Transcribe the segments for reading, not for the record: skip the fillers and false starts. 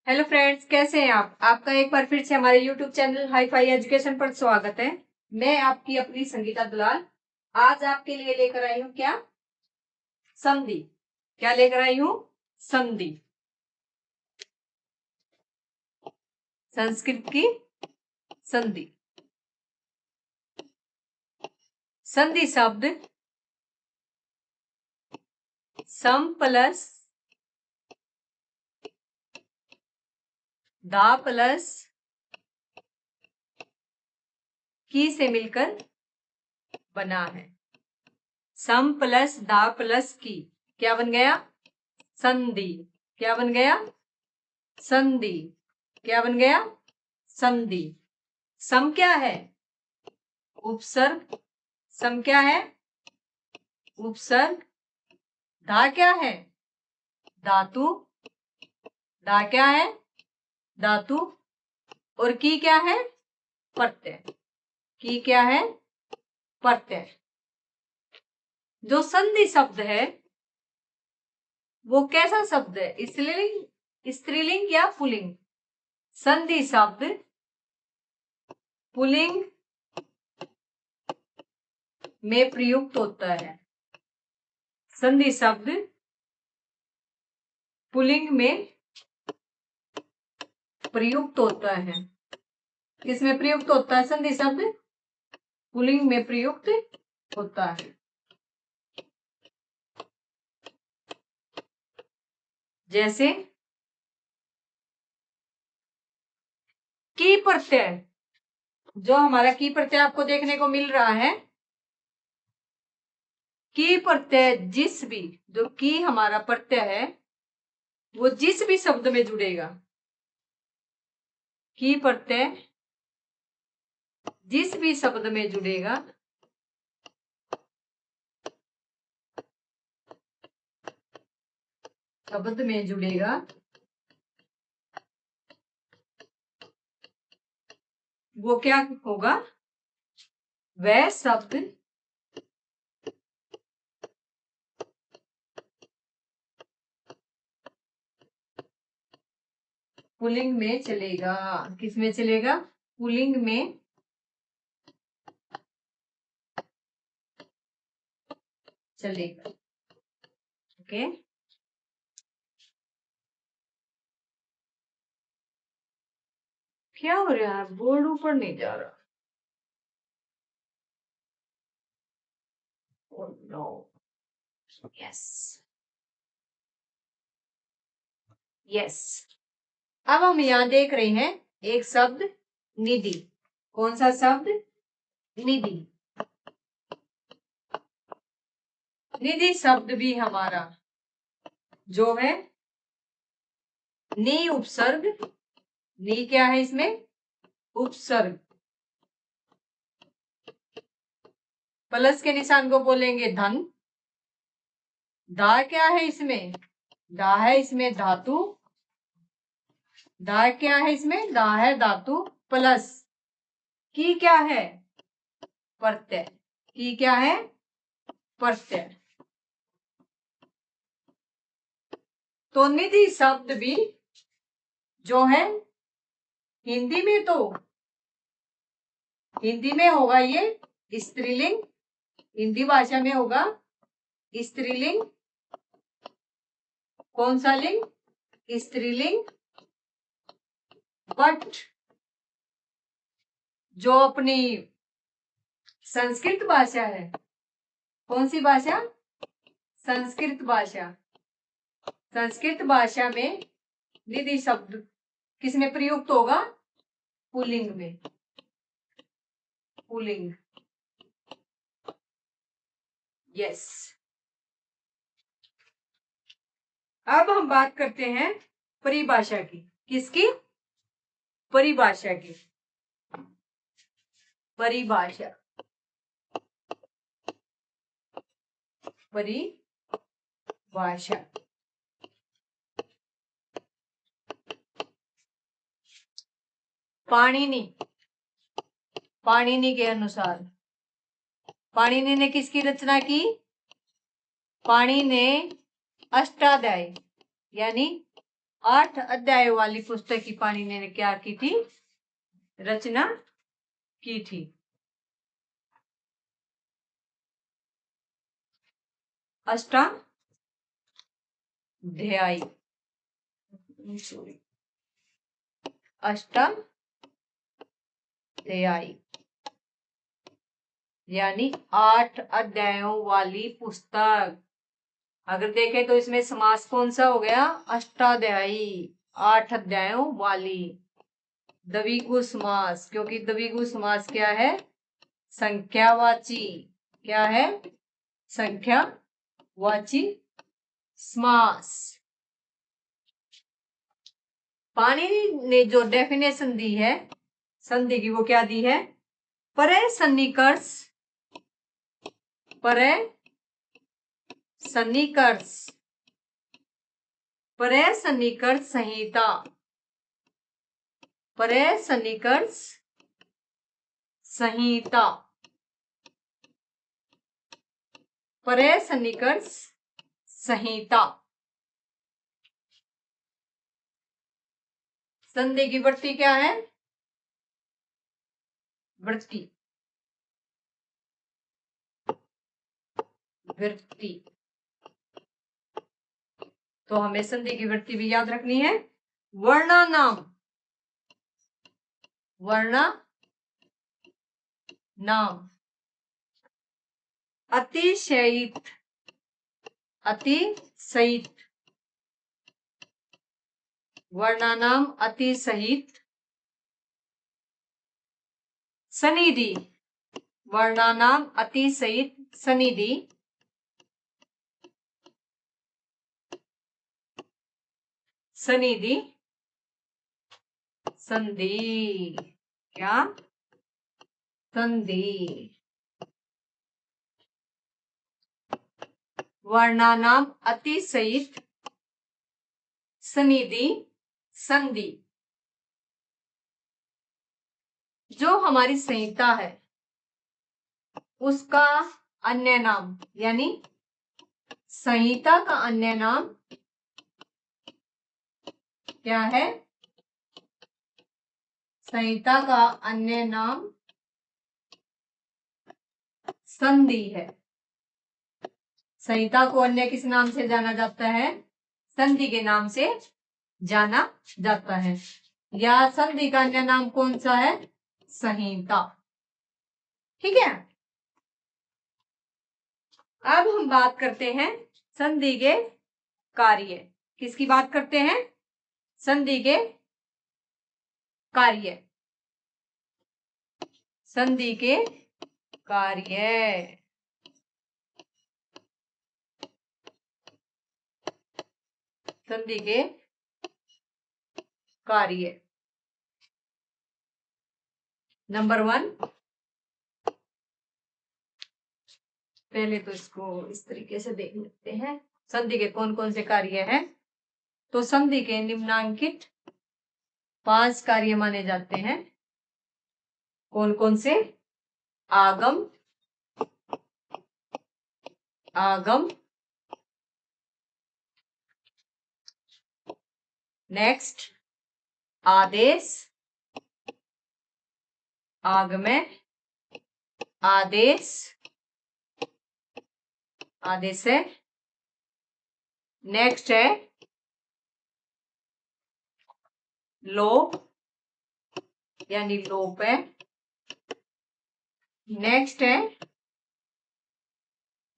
Hello friends, कैसे हैं आप? आपका एक बार फिर से हमारे YouTube channel hi fi education पर स्वागत है। मैं आपकी अपनी संगीता दुलाल आज आपके लिए लेकर आई हूँ क्या? संधि। क्या लेकर आई हूँ? संधि। संस्कृत की संधि। संधि शब्द सम प्लस दा प्लस की से मिलकर बना है। सम प्लस दा प्लस की क्या बन गया? संधि। क्या बन गया? संधि। क्या बन गया? संधि। सम क्या है? उपसर्ग। सम क्या है? उपसर्ग। धा क्या है? धातु। धा क्या है? धातु। और की क्या है? प्रत्यय। की क्या है? प्रत्यय। जो संधि शब्द है वो कैसा शब्द है? स्त्रीलिंग, स्त्रीलिंग या पुल्लिंग? संधि शब्द पुल्लिंग में प्रयुक्त होता है। संधि शब्द पुल्लिंग में प्रयुक्त होता है। किसमें प्रयुक्त होता है संधि शब्द? पुल्लिंग में प्रयुक्त होता है। जैसे की प्रत्यय। जो हमारा की प्रत्यय आपको देखने को मिल रहा है, की प्रत्यय जिस भी, जो की हमारा प्रत्यय है वो जिस भी शब्द में जुड़ेगा, की प्रत्यय जिस भी शब्द में जुड़ेगा शब्द में जुड़ेगा वो क्या होगा? वह शब्द पुल्लिंग में चलेगा। किस में चलेगा? पुल्लिंग में चलेगा। ओके। क्या हो रहा है? बोर्ड ऊपर नहीं जा रहा। Oh no. Yes. Yes. अब हम यहां देख रहे हैं एक शब्द निधि। कौन सा शब्द? निधि। निधि शब्द भी हमारा जो है नी उपसर्ग। नी क्या है इसमें? उपसर्ग। प्लस के निशान को बोलेंगे धन। दा क्या है इसमें? दा है इसमें धातु। दा क्या है इसमें? दा है धातु प्लस की क्या है? प्रत्यय। की क्या है? प्रत्यय। तो निधि शब्द भी जो है हिंदी में, तो हिंदी में होगा ये स्त्रीलिंग। हिंदी भाषा में होगा स्त्रीलिंग। कौन सा लिंग? स्त्रीलिंग। बट जो अपनी संस्कृत भाषा है, कौन सी भाषा? संस्कृत भाषा। संस्कृत भाषा में निधि शब्द किस में प्रयुक्त होगा? पुल्लिंग में। पुल्लिंग। यस। अब हम बात करते हैं परिभाषा की। किसकी? परिभाषा की। परिभाषा। परिभाषा। पाणिनि। पाणिनि के अनुसार, पाणिनि ने किसकी रचना की? पाणिनि ने अष्टाध्यायी यानी 8 अध्यायों वाली पुस्तक की पाणिनि ने क्या की थी? रचना की थी। अष्टाध्यायी, अष्टाध्यायी यानी 8 अध्यायों वाली पुस्तक। अगर देखें तो इसमें समास कौन सा हो गया? अष्टाध्यायी, 8 अध्यायों वाली। द्विगु समास, क्योंकि द्विगु समास क्या है? संख्यावाची। क्या है? संख्यावाची समास। पाणिनि ने जो डेफिनेशन दी है संधि की, वो क्या दी है? परे सन्निकर्ष, परे सन्निकर्ष, परे सन्निकर्ष संहिता, परे सन्निकर्ष संहिता, परे सन्निकर्ष संहिता। संधि की वृत्ति क्या है? वृत्ति, वृत्ति। तो हमें संधि की वृत्ति भी याद रखनी है। वर्णानाम, वर्णानाम, अतिशयित, अतिशयित, वर्णानाम अतिशयित सनिधि, वर्णानाम अतिशयित सनिधि, सनिधि, संधि। क्या? संधि। वर्णानाम अतिशयित सनिधि, संधि। जो हमारी संहिता है उसका अन्य नाम, यानी संहिता का अन्य नाम क्या है? संहिता का अन्य नाम संधि है। संहिता को अन्य किस नाम से जाना जाता है? संधि के नाम से जाना जाता है। या संधि का अन्य नाम कौन सा है? संहिता। ठीक है। अब हम बात करते हैं संधि के कार्य। किसकी बात करते हैं? संधि के कार्य, संधि के कार्य। संधि के कार्य। नंबर 1, पहले तो इसको इस तरीके से देख लेते हैं। संधि के कौन कौन से कार्य हैं? तो संधि के निम्नांकित 5 कार्य माने जाते हैं। कौन कौन से? आगम, आगम, नेक्स्ट आदेश, आगमय, आदेश, आदेश है। नेक्स्ट है लोप, यानी लोप है। नेक्स्ट है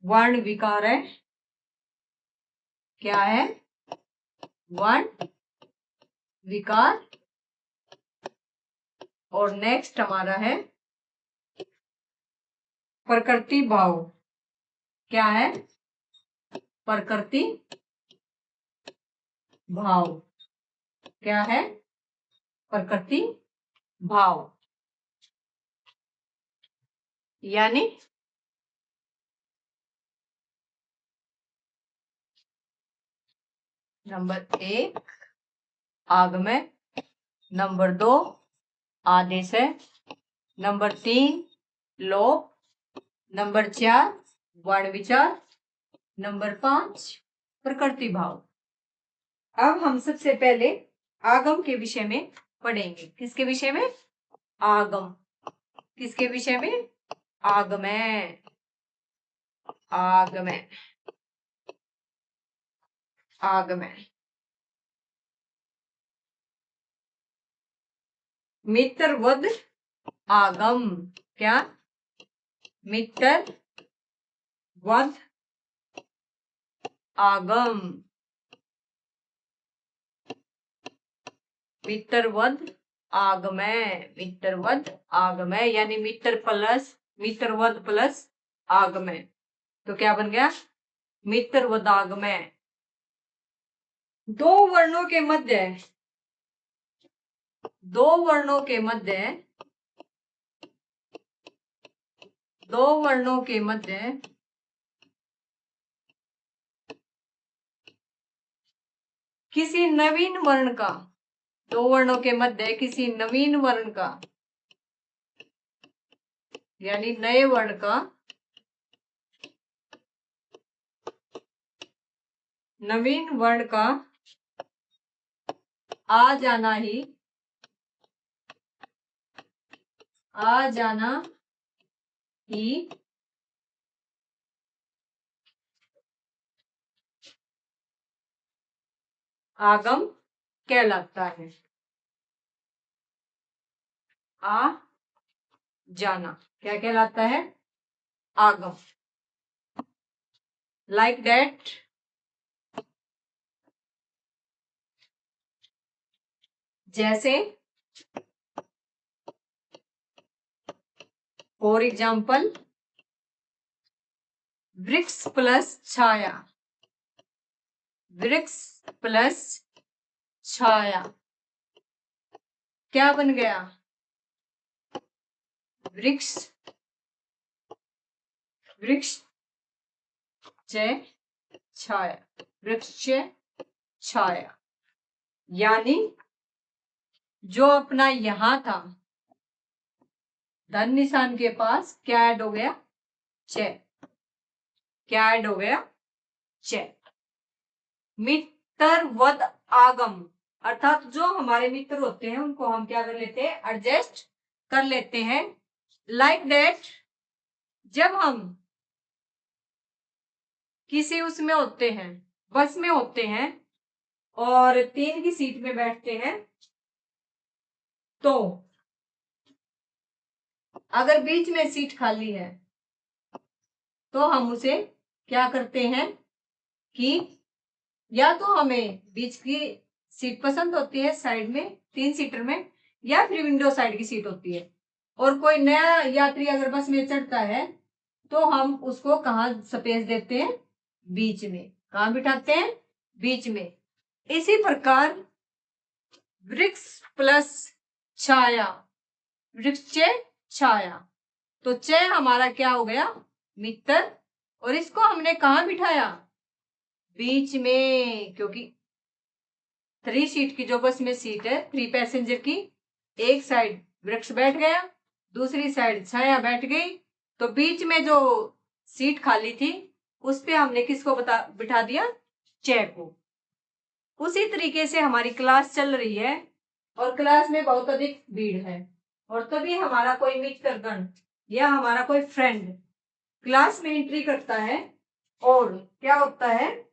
वर्ण विकार है। क्या है? वर्ण विकार। और नेक्स्ट हमारा है प्रकृति भाव। क्या है? प्रकृति भाव। क्या है? प्रकृति भाव। यानी नंबर 1 आगमय, नंबर 2 आदेश है, नंबर 3 लोप, नंबर 4 वर्ण विचार, नंबर 5 प्रकृति भाव। अब हम सबसे पहले आगम के विषय में पढ़ेंगे। किसके विषय में? आगम। किसके विषय में? आगमय। आगमय। आगमय। मित्रवद आगम। क्या? मित्रवद आगम। मित्रवद आगमय। मित्रवद आगमय यानी मित्रवद प्लस आगमय। तो क्या बन गया? मित्रवद आगमय। दो वर्णों के मध्य दो वर्णों के मध्य किसी नवीन वर्ण का दो वर्णों के मध्य किसी नवीन वर्ण का यानी नए वर्ण का नवीन वर्ण का आ जाना ही आगम कहलाता है। आ जाना क्या कहलाता है? आगम। लाइक दैट जैसे फॉर एग्जाम्पल वृक्ष प्लस छाया। वृक्ष प्लस छाया क्या बन गया? वृक्ष छाया। वृक्ष छाया यानी जो अपना यहां था धन निशान के पास क्या ऐड हो गया? च। क्या ऐड हो गया? च। मित्रवद आगम अर्थात जो हमारे मित्र होते हैं उनको हम क्या कर लेते हैं? एडजस्ट कर लेते हैं। लाइक दैट जब हम किसी उसमें होते हैं, बस में होते हैं और 3 की सीट में बैठते हैं, तो अगर बीच में सीट खाली है तो हम उसे क्या करते हैं कि या तो हमें बीच की सीट पसंद होती है साइड में 3 सीटर में, या फिर विंडो साइड की सीट होती है। और कोई नया यात्री अगर बस में चढ़ता है तो हम उसको कहाँ स्पेस देते हैं? बीच में। कहाँ बिठाते हैं? बीच में। इसी प्रकार वृक्ष प्लस छाया, वृक्ष छाया, तो च हमारा क्या हो गया? मित्र। और इसको हमने कहाँ बिठाया? बीच में, क्योंकि 3 सीट की जो बस में सीट है 3 पैसेंजर की, एक साइड वृक्ष बैठ गया, दूसरी साइड छाया बैठ गई, तो बीच में जो सीट खाली थी उस पे हमने किसको बिठा दिया? च को। उसी तरीके से हमारी क्लास चल रही है और क्लास में बहुत अधिक भीड़ है और तभी हमारा कोई मित्रगण या हमारा कोई फ्रेंड क्लास में एंट्री करता है और क्या होता है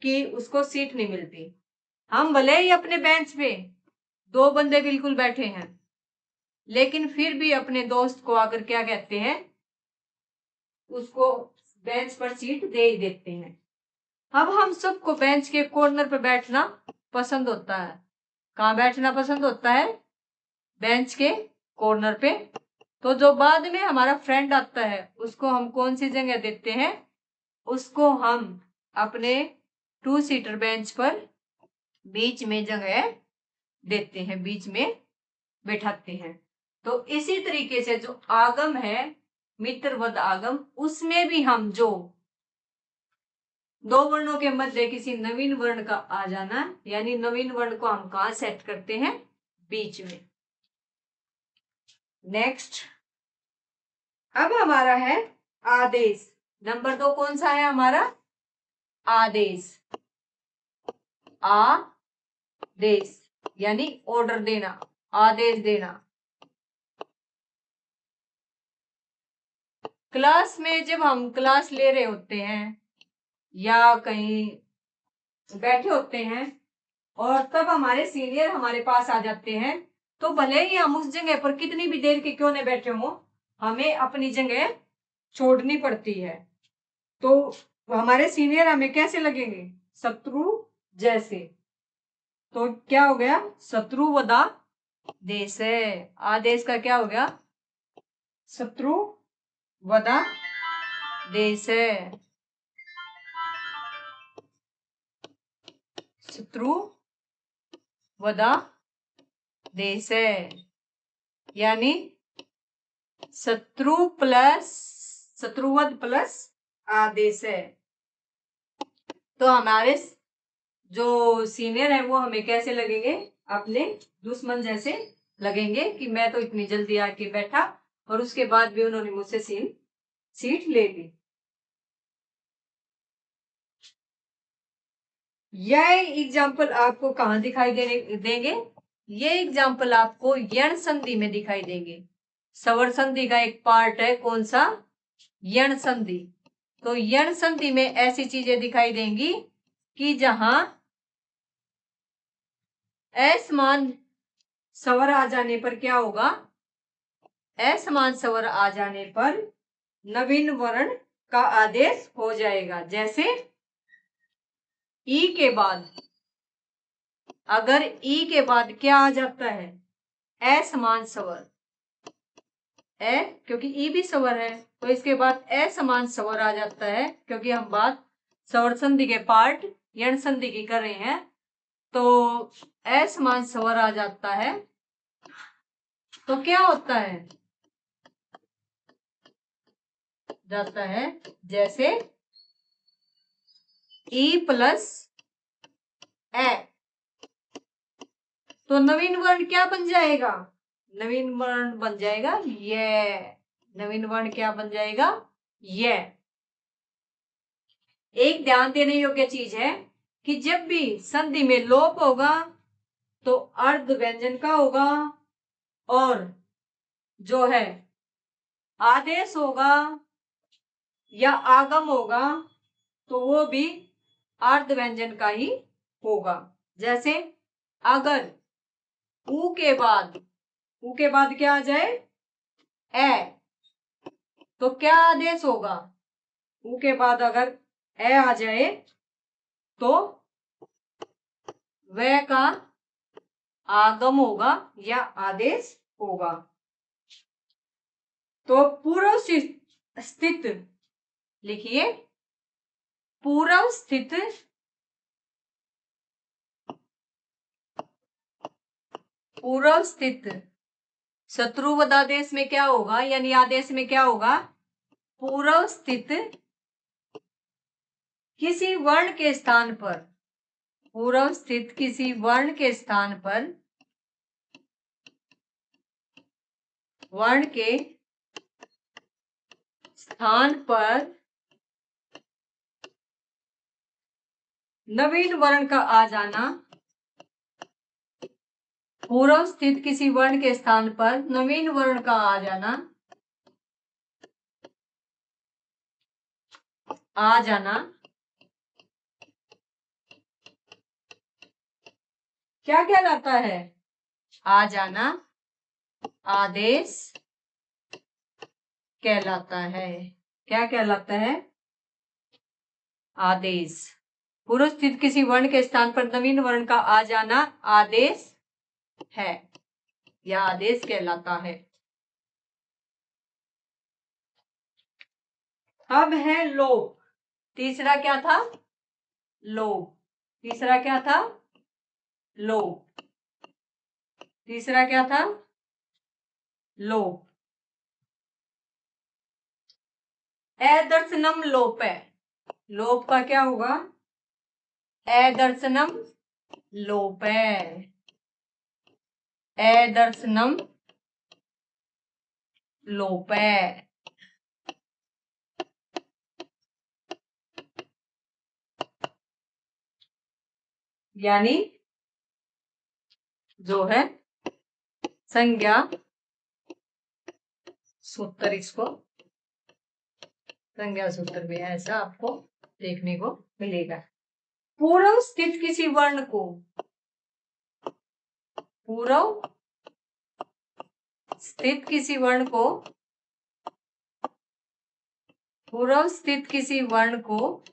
कि उसको सीट नहीं मिलती। हम भले ही अपने बेंच पे 2 बंदे बिल्कुल बैठे हैं, लेकिन फिर भी अपने दोस्त को आकर क्या कहते हैं? उसको बेंच पर सीट दे ही देते हैं। अब हम सबको बेंच के कॉर्नर पर बैठना पसंद होता है। कहाँ बैठना पसंद होता है? बेंच के कॉर्नर पे। तो जो बाद में हमारा फ्रेंड आता है उसको हम कौन सी जगह देते हैं? उसको हम अपने 2 सीटर बेंच पर बीच में जगह देते हैं, बीच में बैठाते हैं। तो इसी तरीके से जो आगम है मित्रवद आगम, उसमें भी हम जो 2 वर्णों के मध्य किसी नवीन वर्ण का आ जाना यानी नवीन वर्ण को हम कहाँ सेट करते हैं? बीच में। नेक्स्ट अब हमारा है आदेश। नंबर 2 कौन सा है हमारा? आदेश। देश यानी ऑर्डर देना, आदेश देना। क्लास में जब हम क्लास ले रहे होते हैं या कहीं बैठे होते हैं और तब हमारे सीनियर हमारे पास आ जाते हैं, तो भले ही हम उस जगह पर कितनी भी देर के क्यों न बैठे हो, हमें अपनी जगह छोड़नी पड़ती है। तो हमारे सीनियर हमें कैसे लगेंगे? शत्रु जैसे। तो क्या हो गया? शत्रु वदा देश है। आदेश का क्या हो गया? शत्रु वदा देश है। शत्रु वदा देश है यानी शत्रु प्लस शत्रुवध प्लस आदेश है। तो हमारे जो सीनियर है वो हमें कैसे लगेंगे? अपने दुश्मन जैसे लगेंगे कि मैं तो इतनी जल्दी आके बैठा और उसके बाद भी उन्होंने मुझसे सीट ले ली। यह एग्जाम्पल आपको कहाँ दिखाई देंगे? ये एग्जाम्पल आपको यण संधि में दिखाई देंगे। स्वर संधि का एक पार्ट है, कौन सा? यण संधि। तो यण संधि में ऐसी चीजें दिखाई देंगी कि जहां असमान स्वर आ जाने पर क्या होगा? असमान स्वर आ जाने पर नवीन वर्ण का आदेश हो जाएगा। जैसे ई के बाद, अगर ई के बाद क्या आ जाता है? असमान स्वर, क्योंकि ई भी स्वर है तो इसके बाद असमान स्वर आ जाता है। क्योंकि हम बात स्वर संधि के पार्ट यण संधि की कर रहे हैं, तो असमान स्वर आ जाता है। तो क्या होता है? जाता है जैसे ई प्लस ए, तो नवीन वर्ण क्या बन जाएगा? नवीन वर्ण बन जाएगा ये। नवीन वर्ण क्या बन जाएगा? ये। एक ध्यान देने योग्य चीज है कि जब भी संधि में लोप होगा तो अर्ध व्यंजन का होगा, और जो है आदेश होगा या आगम होगा तो वो भी अर्ध व्यंजन का ही होगा। जैसे अगर ऊ के बाद क्या आ जाए? ए, तो क्या आदेश होगा? ऊ के बाद अगर ए आ जाए तो वह का आगम होगा या आदेश होगा। तो पूर्व स्थित लिखिए, पूर्व स्थित शत्रुवध आदेश में क्या होगा? यानी आदेश में क्या होगा? पूर्व स्थित किसी वर्ण के स्थान पर, पूर्व स्थित किसी वर्ण के स्थान पर, वर्ण के स्थान पर नवीन वर्ण का आ जाना, पूर्व स्थित किसी वर्ण के स्थान पर नवीन वर्ण का आ जाना, क्या कहलाता है? आ जाना आदेश कहलाता है। क्या कहलाता है? आदेश। पूर्व स्थित किसी वर्ण के स्थान पर नवीन वर्ण का आ जाना आदेश है या आदेश कहलाता है। अब है लोप। तीसरा क्या था? लोप। तीसरा क्या था? लोप। तीसरा क्या था? लोप। अदर्शनम लोप है। लोप का क्या होगा? अदर्शनम लोप है। अदर्शनम लोप है। यानी जो है संज्ञा सूत्र, इसको संज्ञा सूत्र में ऐसा आपको देखने को मिलेगा। पूर्व स्थित किसी वर्ण को, पूर्व स्थित किसी वर्ण को, पूर्व स्थित किसी वर्ण को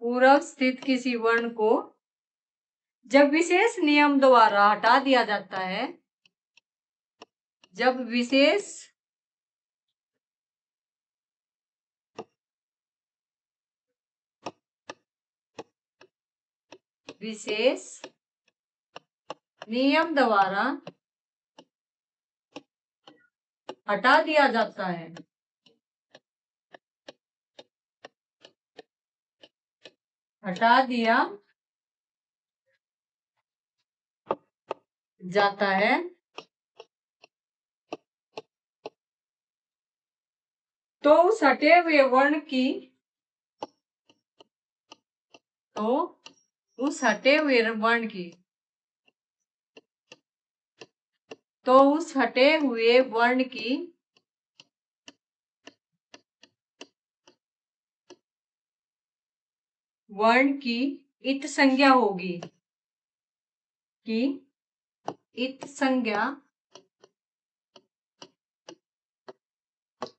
पूर्व स्थित किसी वर्ण को जब विशेष नियम द्वारा हटा दिया जाता है, जब विशेष नियम द्वारा हटा दिया जाता है, हटा दिया जाता है, तो उस हटे हुए वर्ण की, तो उस हटे हुए वर्ण की, तो उस हटे हुए वर्ण की इत संज्ञा होगी, कि इत संज्ञा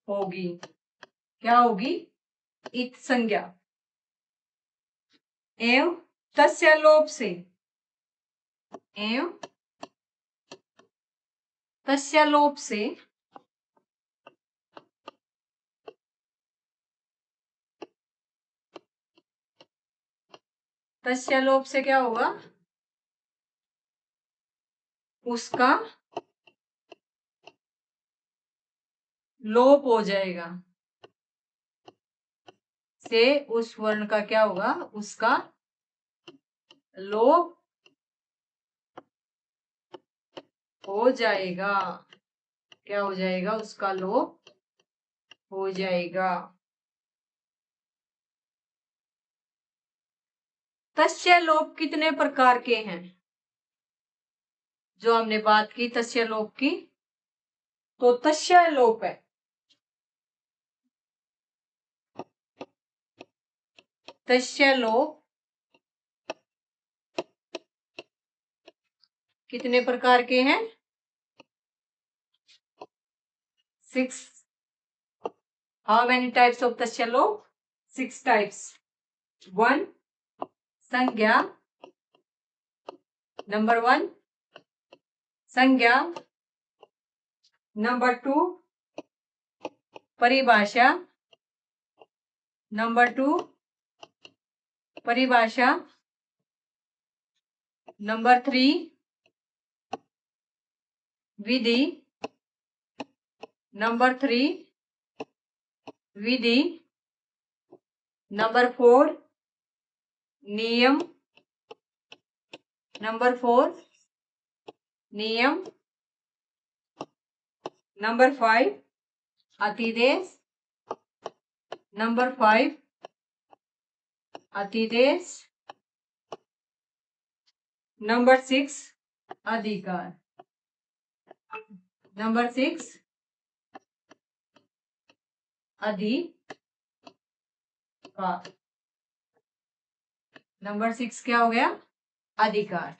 होगी। क्या होगी? इत संज्ञा। एवं तस्य लोप से, एवं तस्य लोप से तस्य लोप से क्या होगा? उसका लोप हो जाएगा, से उस वर्ण का क्या होगा? उसका लोप हो जाएगा। क्या हो जाएगा? उसका लोप हो जाएगा। तस्य लोप कितने प्रकार के हैं? जो हमने बात की तस्य लोप की, तो तस्य लोप है, तस्य लोप कितने प्रकार के हैं? 6। How many types of तस्य लोप? 6 types. 1 संज्ञा, नंबर 1 संज्ञा, नंबर 2 परिभाषा, नंबर 2 परिभाषा, नंबर 3 विधि, नंबर 3 विधि, नंबर 4 नियम, नंबर 4 नियम, नंबर 5 अतिदेश, नंबर 5 अतिदेश, नंबर 6 अधिकार, नंबर 6 अधिकार, नंबर 6 क्या हो गया? अधिकार।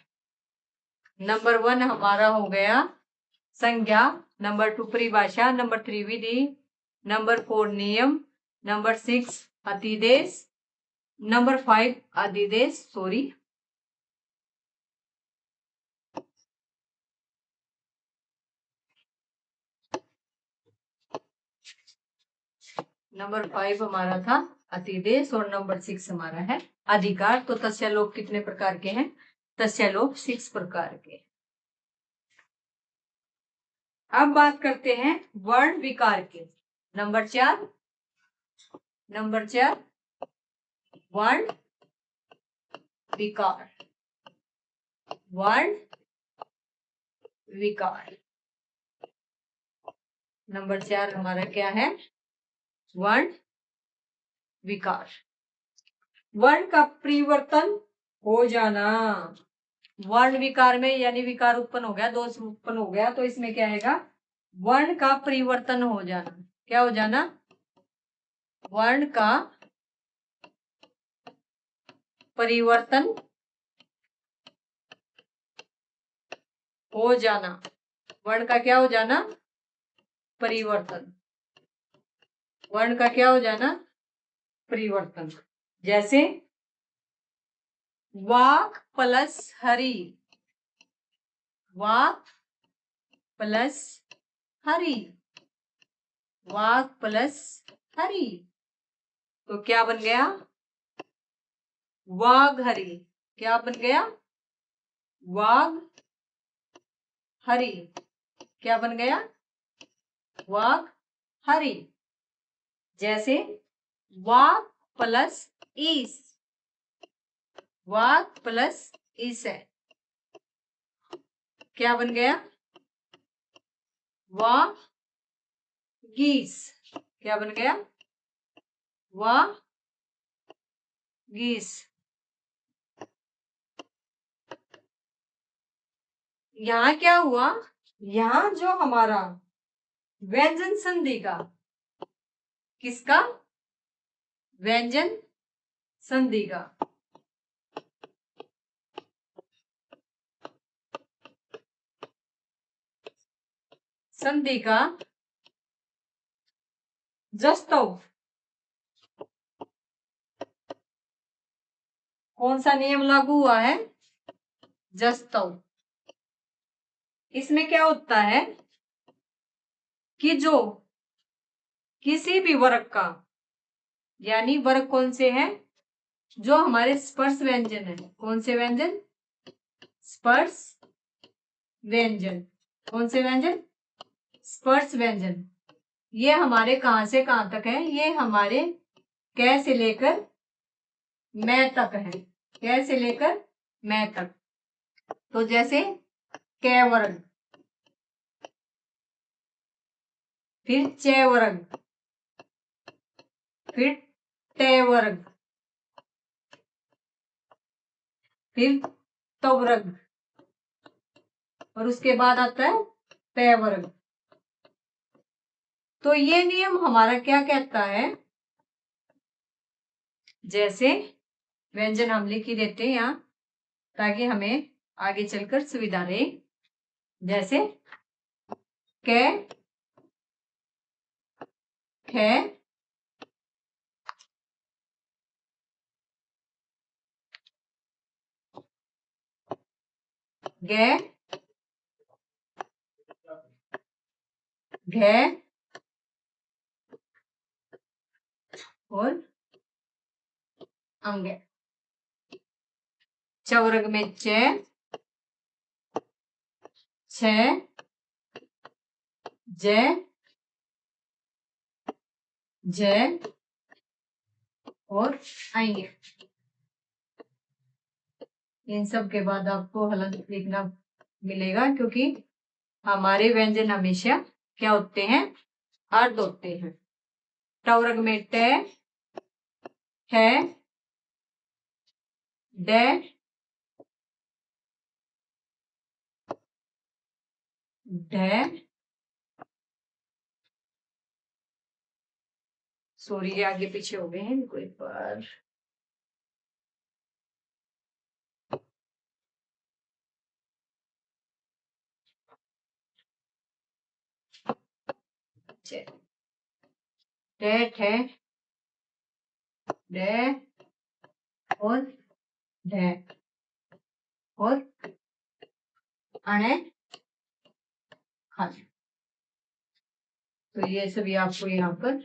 नंबर 1 हमारा हो गया संज्ञा, नंबर 2 परिभाषा, नंबर 3 विधि, नंबर 4 नियम, नंबर 6 अतिदेश, नंबर 5 अधिदेश, सॉरी, नंबर 5 हमारा था अतिदेश और नंबर 6 हमारा है अधिकार। तो तस्य लोप कितने प्रकार के हैं? तस्य लोप 6 प्रकार के। अब बात करते हैं वर्ण विकार के। नंबर 4 वर्ण विकार, वर्ण विकार। नंबर 4 हमारा क्या है? वर्ण विकार। वर्ण का परिवर्तन हो जाना। वर्ण विकार में यानी विकार उत्पन्न हो गया, दोष उत्पन्न हो गया, तो इसमें क्या आएगा? वर्ण का परिवर्तन हो जाना। क्या हो जाना? वर्ण का परिवर्तन हो जाना। वर्ण का क्या हो जाना? परिवर्तन। वर्ण का क्या हो जाना? परिवर्तन। जैसे वाक प्लस हरी, वाक प्लस हरी, वाक प्लस हरी, तो क्या बन गया? वाघ हरी। क्या बन गया? वाघ हरी। क्या बन गया? वाघ हरी। जैसे वाघ प्लस ईस, वाघ प्लस ईस है, क्या बन गया? वाघ गीस। क्या बन गया? वाघ गीस। यहां क्या हुआ? यहां जो हमारा व्यंजन संधि का, किसका? व्यंजन संधि का। संधि का जस्तव, कौन सा नियम लागू हुआ है? जस्तव। इसमें क्या होता है कि जो किसी भी वर्ग का, यानी वर्ग कौन से हैं? जो हमारे स्पर्श व्यंजन है। कौन से व्यंजन? स्पर्श व्यंजन। कौन से व्यंजन? स्पर्श व्यंजन। ये हमारे कहां से कहां तक है? ये हमारे क से लेकर मैं तक है। क से लेकर मैं तक। तो जैसे क वर्ग, फिर च वर्ग, फिर ट वर्ग, फिर त वर्ग, और उसके बाद आता है प वर्ग। तो ये नियम हमारा क्या कहता है? जैसे व्यंजन हम लिख ही देते हैं यहाँ, ताकि हमें आगे चलकर सुविधा रहे। जैसे क, ख, ग, घ और अंग। च वर्ग में च, छ, ज, ज और आएंगे। इन सब के बाद आपको हलंत लिखना मिलेगा, क्योंकि हमारे व्यंजन हमेशा क्या होते हैं? अर्ध होते हैं। ट वर्ग में ट, ठ, ड, ढ, सॉरी ये आगे पीछे हो गए हैं, इनको एक बार। ठ, ठ, ड और ढ और अणे खाने। तो ये सभी आपको यहाँ पर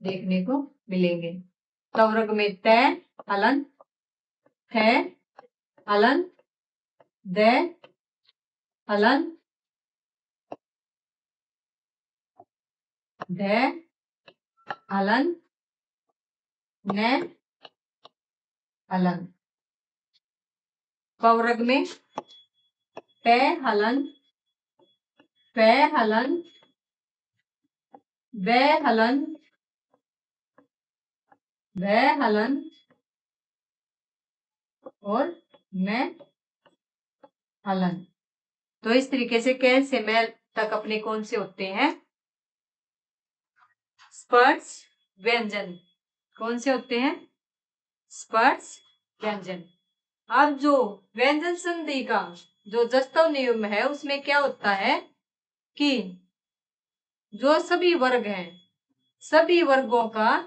देखने को मिलेंगे। तवर्ग में त हलन, थ हलन, द हलन, ध हलन, न हलन। पवर्ग में प हलन, प हलन, व हलन, भ हलन, और मैं हलन। तो इस तरीके से कै से मैल तक अपने कौन से होते हैं? स्पर्श व्यंजन। कौन से होते हैं? स्पर्श व्यंजन। अब जो व्यंजन संधि का जो जस्तव नियम है उसमें क्या होता है कि जो सभी वर्ग हैं, सभी वर्गों का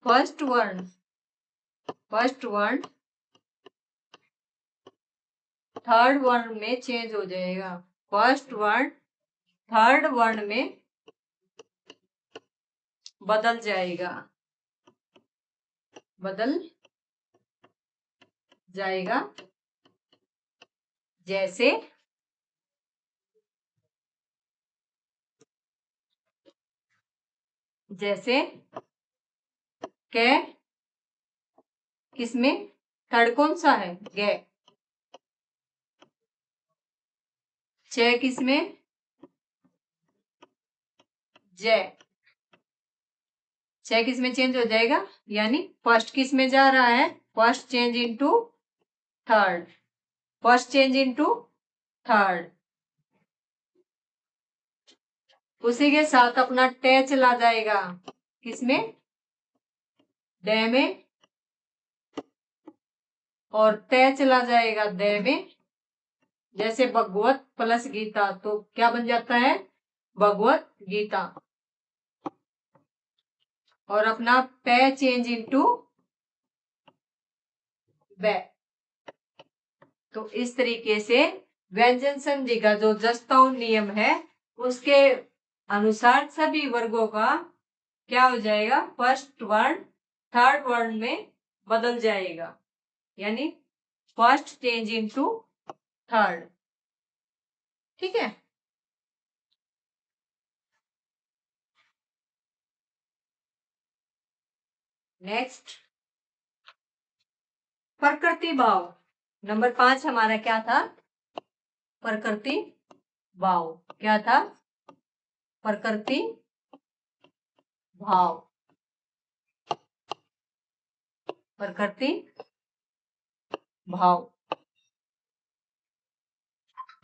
फर्स्ट वर्ण थर्ड वर्ण में चेंज हो जाएगा। फर्स्ट वर्ण थर्ड वर्ण में बदल जाएगा, जैसे कै किसमें थर्ड कौन सा है? गे। चे किसमें? जय। चे किसमें चेंज हो जाएगा? यानी फर्स्ट किसमें जा रहा है? First change into third, first change into third. उसी के साथ अपना टे चला जाएगा किसमें? डे में। और ते चला जाएगा दे में। जैसे भगवत प्लस गीता, तो क्या बन जाता है? भगवत गीता। और अपना पे चेंज इनटू बे। तो इस तरीके से व्यंजन संधि का जो जस्तव नियम है उसके अनुसार सभी वर्गों का क्या हो जाएगा? फर्स्ट वर्ण थर्ड वर्ण में बदल जाएगा, यानी फर्स्ट चेंज इनटू थर्ड। ठीक है। नेक्स्ट प्रकृति भाव। नंबर 5 हमारा क्या था? प्रकृति भाव। क्या था? प्रकृति भाव। प्रकृति भाव।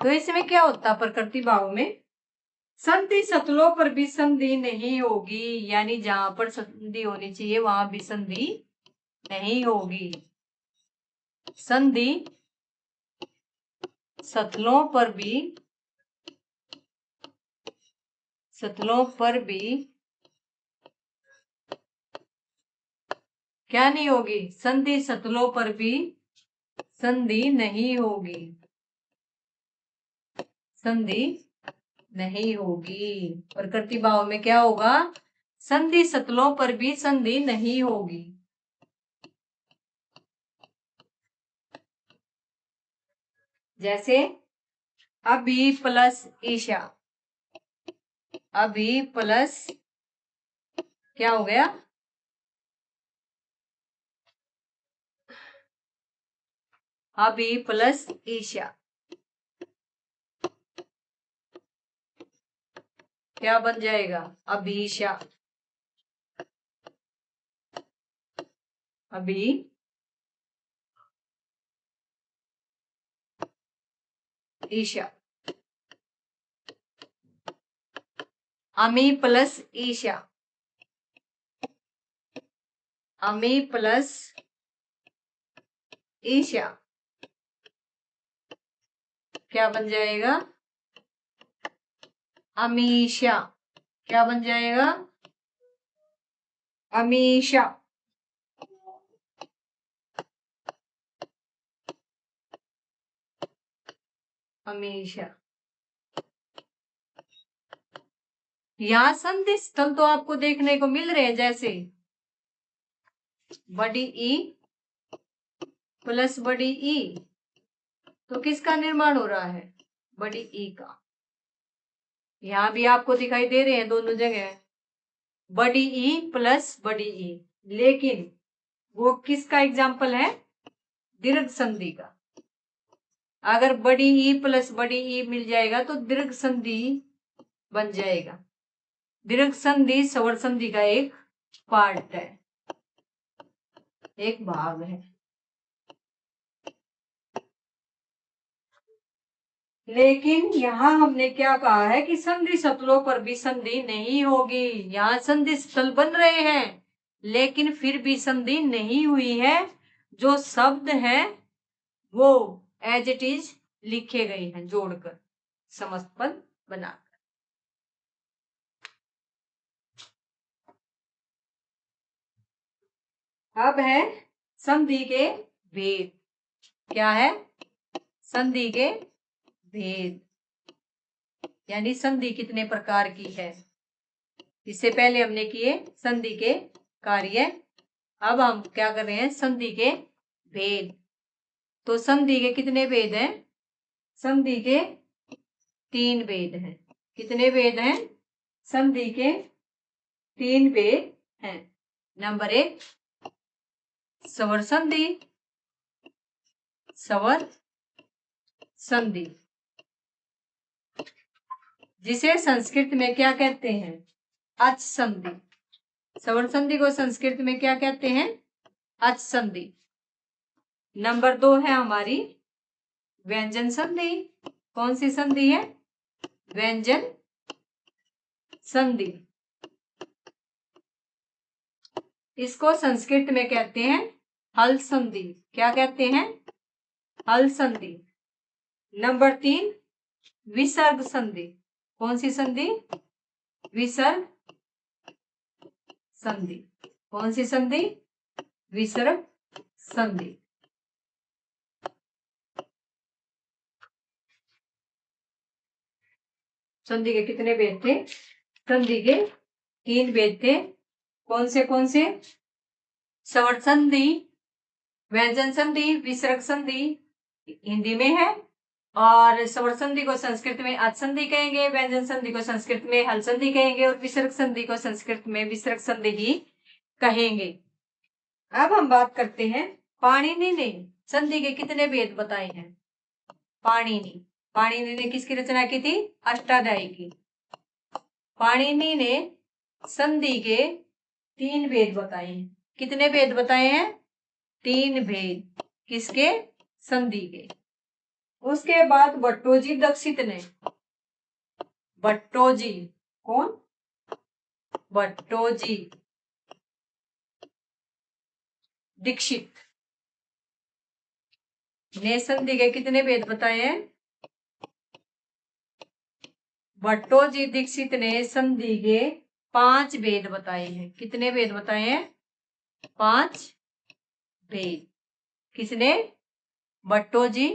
तो इसमें क्या होता है? प्रकृति भाव में संधि सतलों पर भी संधि नहीं होगी, यानी जहां पर संधि होनी चाहिए वहां भी संधि नहीं होगी। संधि सतलों पर भी क्या नहीं होगी? संधि सतलों पर भी संधि नहीं होगी, संधि नहीं होगी। प्रकृति भाव में क्या होगा? संधि सतलों पर भी संधि नहीं होगी। जैसे अभी प्लस ईशा, अभी प्लस क्या हो गया? अभी प्लस ईशा क्या बन जाएगा? अभीशा। अभी ईशा। अमी प्लस ईशा, अमी प्लस ईशा क्या बन जाएगा? अमीशा। क्या बन जाएगा? अमीशा। अमीशा। यहां संधि स्थल तो आपको देखने को मिल रहे हैं, जैसे बड़ी ई प्लस बड़ी ई, तो किसका निर्माण हो रहा है? बड़ी ई का। यहां भी आपको दिखाई दे रहे हैं दोनों जगह बड़ी ई प्लस बड़ी ई, लेकिन वो किसका एग्जाम्पल है? दीर्घ संधि का। अगर बड़ी ई प्लस बड़ी ई मिल जाएगा तो दीर्घ संधि बन जाएगा। दीर्घ संधि स्वर संधि का एक पार्ट है, एक भाग है। लेकिन यहाँ हमने क्या कहा है कि संधि स्थलों पर भी संधि नहीं होगी। यहाँ संधि स्थल बन रहे हैं लेकिन फिर भी संधि नहीं हुई है। जो शब्द हैं वो एज इट इज लिखे गए हैं जोड़कर, समस्त पद बनाकर। अब है संधि के भेद। क्या है? संधि के भेद, यानी संधि कितने प्रकार की है। इससे पहले हमने किए संधि के कार्य, अब हम क्या कर रहे हैं? संधि के भेद। तो संधि के कितने भेद हैं? संधि के 3 भेद हैं। कितने भेद हैं? संधि के 3 भेद हैं। नंबर 1 स्वर संधि। स्वर संधि जिसे संस्कृत में क्या कहते हैं? अच संधि। स्वर संधि को संस्कृत में क्या कहते हैं? अच संधि। नंबर 2 है हमारी व्यंजन संधि। कौन सी संधि है? व्यंजन संधि। इसको संस्कृत में कहते हैं हल संधि। क्या कहते हैं? हल संधि। नंबर 3 विसर्ग संधि। कौन सी संधि? विसर्ग संधि। कौन सी संधि? विसर्ग संधि। संधि के कितने भेद थे? संधि के 3 भेद थे। कौन से? स्वर संधि, व्यंजन संधि, विसर्ग संधि हिंदी में है, और स्वर संधि को संस्कृत में अच संधि कहेंगे, व्यंजन संधि को संस्कृत में हल संधि कहेंगे, और विसर्ग संधि को संस्कृत में विसर्ग संधि ही कहेंगे। अब हम बात करते हैं पाणिनि ने संधि के कितने भेद बताए हैं। पाणिनि ने किसकी रचना की थी? अष्टाध्यायी की। पाणिनि ने संधि के 3 भेद बताए हैं। कितने भेद बताए हैं? 3 भेद। किसके? संधि के। उसके बाद भट्टोजी दीक्षित ने, भट्टोजी कौन? भट्टोजी दीक्षित ने संधि के कितने भेद बताए हैं? भट्टोजी दीक्षित ने संधि के 5 भेद बताए हैं। कितने भेद बताए हैं? 5 भेद। किसने? भट्टोजी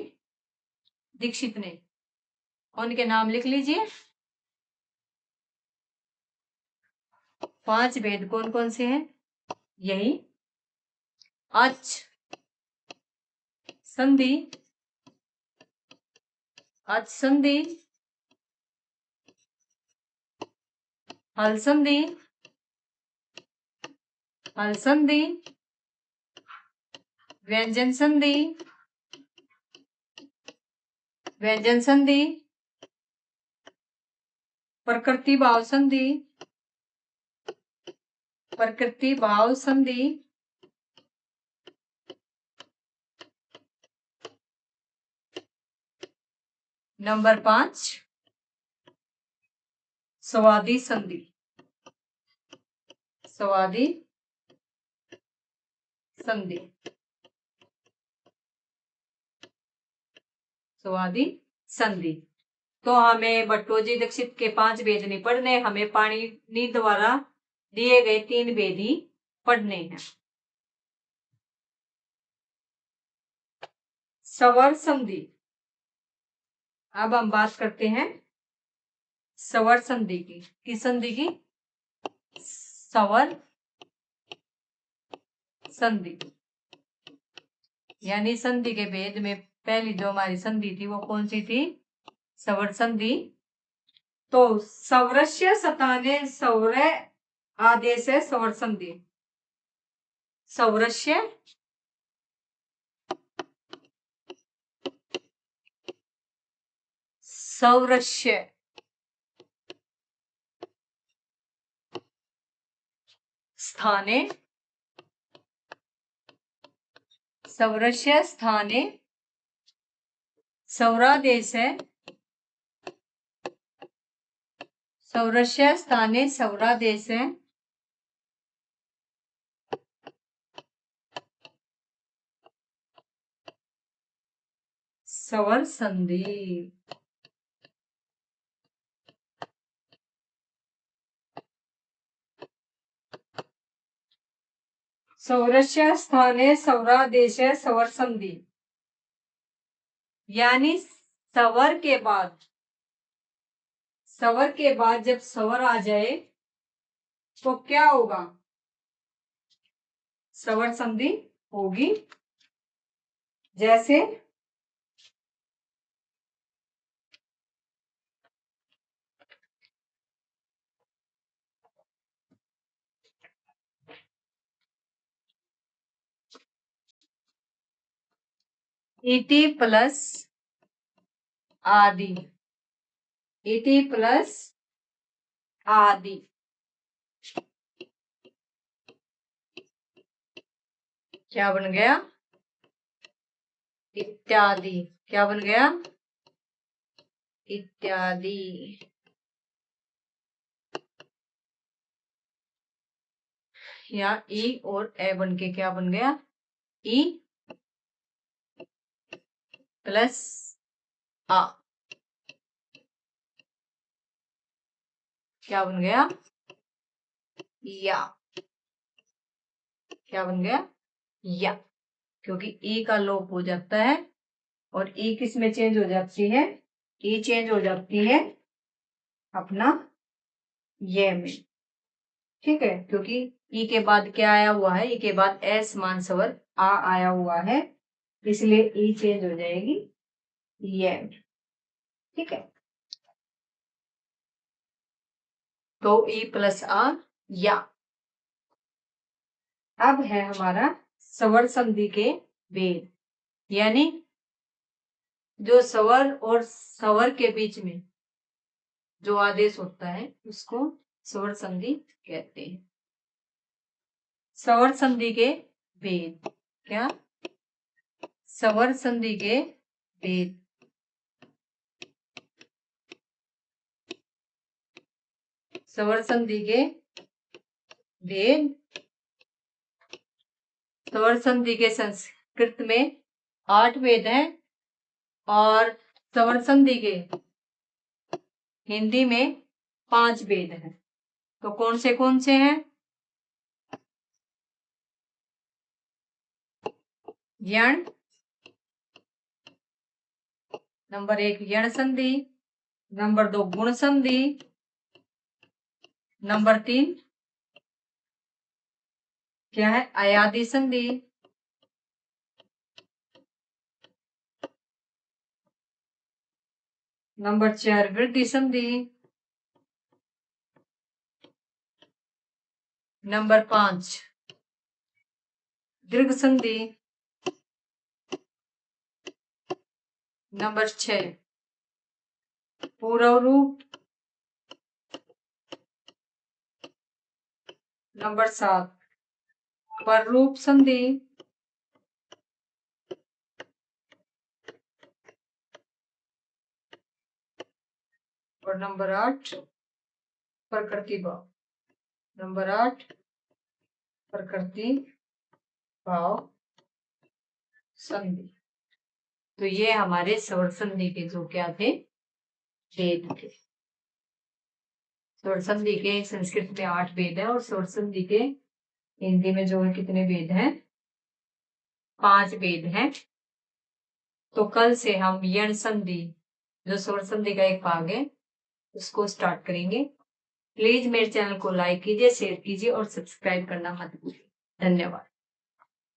दीक्षित ने। उनके नाम लिख लीजिए। 5 भेद कौन कौन से हैं? यही अच संधि, अच संधि, हल संधि, हल संधि, व्यंजन संधि, व्यंजन संधि, प्रकृति भाव संधि, प्रकृति भाव संधि, नंबर 5 स्वादि संधि। स्वादि संधि, स्वादि संधि। तो हमें भट्टोजी दीक्षित के 5 भेद नहीं पढ़ने, हमें पाणिनि द्वारा दिए गए 3 भेद ही पढ़ने हैं। स्वर संधि। अब हम बात करते हैं स्वर संधि की। किस संधि की? स्वर संधि। यानी संधि के भेद में पहली जो हमारी संधि थी वो कौन सी थी? स्वर संधि। तो सवरस्य सताने सौर आदेश है स्वर संधि। सौरस्य सौरस्य, स्थाने, सौरस्य स्थाने सौरादेशे, सौरस्य स्थाने सौरादेशे सवर संधि। सौरस्य स्थाने सौरादेशे सवर संधि, यानी सवर के बाद, सवर के बाद जब सवर आ जाए तो क्या होगा? सवर संधि होगी। जैसे इटी प्लस आदि, इटी प्लस आदि, क्या बन गया? इत्यादि। क्या बन गया? इत्यादि। या ई और ए बन के क्या बन गया? ई प्लस आ, क्या बन गया? या। क्या बन गया? या। क्योंकि ई का लोप हो जाता है और ई किस में चेंज हो जाती है? ई चेंज हो जाती है अपना ये में। ठीक है, क्योंकि ई के बाद क्या आया हुआ है? ई के बाद एस मान स्वर आ आया हुआ है, इसलिए ई चेंज हो जाएगी ये में। ठीक है, तो ई प्लस आ या। अब है हमारा स्वर संधि के भेद, यानी जो स्वर और स्वर के बीच में जो आदेश होता है उसको स्वर संधि कहते हैं। स्वर संधि के भेद। क्या? स्वर संधि के भेद। स्वर संधि के भेद। स्वर संधि के संस्कृत में 8 भेद हैं और स्वर संधि के हिंदी में 5 भेद हैं। तो कौन से हैं? यण, नंबर 1 यण संधि, नंबर 2 गुण संधि, नंबर 3 क्या है? अयादि संधि, नंबर 4 वृद्धि संधि, नंबर 5 दीर्घ संधि, नंबर 6 पूर्व रूप, नंबर 7 पर रूप संधि, और नंबर 8 प्रकृति भाव। नंबर 8 प्रकृति भाव संधि। तो ये हमारे स्वर संधि के जो क्या थे? भेद थे। स्वर संधि के संस्कृत में 8 भेद है और स्वर संधि के हिंदी में जो है कितने भेद हैं? 5 भेद हैं। तो कल से हम यण संधि जो स्वर संधि का एक भाग है उसको स्टार्ट करेंगे। प्लीज मेरे चैनल को लाइक कीजिए, शेयर कीजिए और सब्सक्राइब करना मत भूलिए। धन्यवाद।